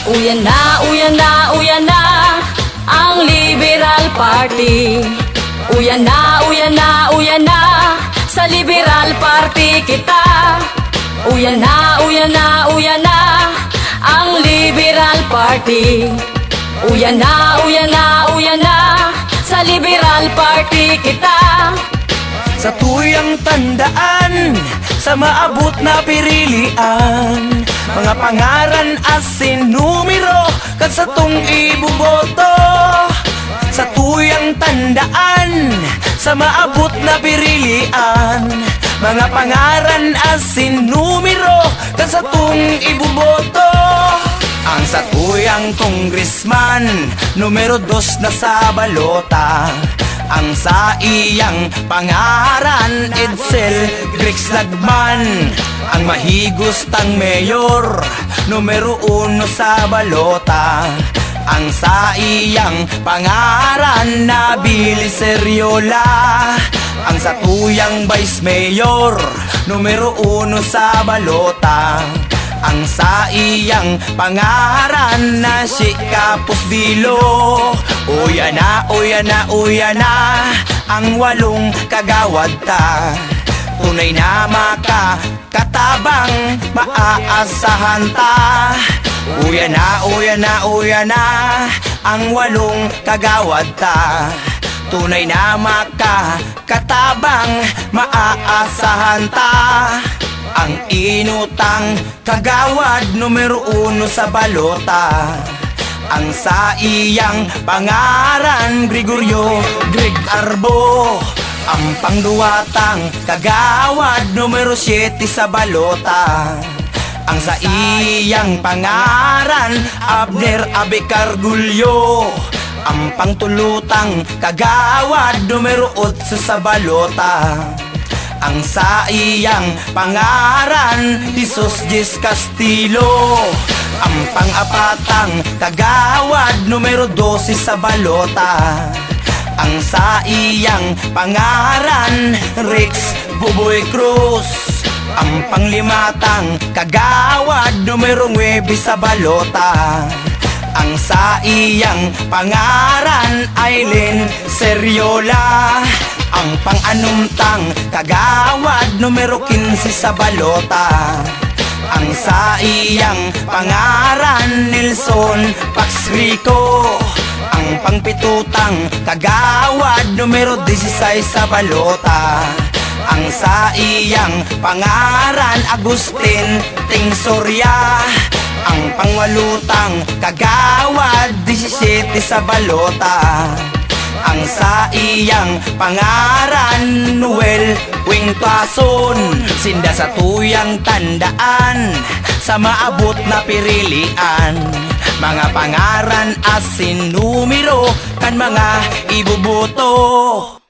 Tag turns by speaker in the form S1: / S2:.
S1: Uyan na, uyan na, uyan na ang Liberal Party. Uyan na, uyan na, uyan na sa Liberal Party kita. Uyan na, uyan na, uyan na ang Liberal Party. Uyan na, uyan na, uyan na sa Liberal Party kita.
S2: Sa tuyang tandaan, sa maabot na pirilian, mga pangaran asin numero, kag sa tong ibuboto. Sa tuyang tandaan, sa maabot na pirilian, mga pangaran asin numero, kag sa tong ibuboto. Ang sa tuyang congressman, numero 2 na sa balota. Ang sa iyang pangaran, Edsel Grix Lagman. Ang mahigustang mayor, numero 1 sa balota. Ang sa iyang pangaran, Nabili Seriola. Ang sa tuyang vice mayor, numero 1 sa balota. Ang sa iyang pangaran na si Kapos Dilo. Uyan na, uyan na, uyan na ang 8 kagawad ta. Tunay na makakatabang, maaasahan ta. Uyan na, uyan na, uyan na ang 8 kagawad ta. Tunay na makakatabang, maaasahan ta. Ang inutang kagawad, numero 1 sa balota. Ang sa iyang pangaran, Gregorio Greg Arbo. Ang pangduwatang kagawad, numero 7 sa balota. Ang sa iyang pangaran, Abner Abecargulyo. Ang pangtulutang kagawad, numero 8 sa balota. Ang sa iyang pangaran, Jesus Jes Castillo. Ang pang-apatang kagawad, numero 12 sa balota. Ang sa iyang pangaran, Rex Buboy Cruz. Ang panglimatang kagawad, numero 9 sa balota. Ang sa iyang pangaran, Aileen Seriola. Ang pang-anumtang kagawad, numero 15 sa balota. Ang sa iyang pangaran, Nelson Pax Rico. Ang pangpitutang kagawad, numero 16 sa balota. Ang sa iyang pangaran, Agustin Tingsoria. Ang pangwalutang kagawad, 17 sa balota. Ang sa iyang pangaran, Noel Wingpason. Sinda sa tuyang tandaan, sa maabot na pirilian, mga pangaran asin numero, kan mga ibuboto.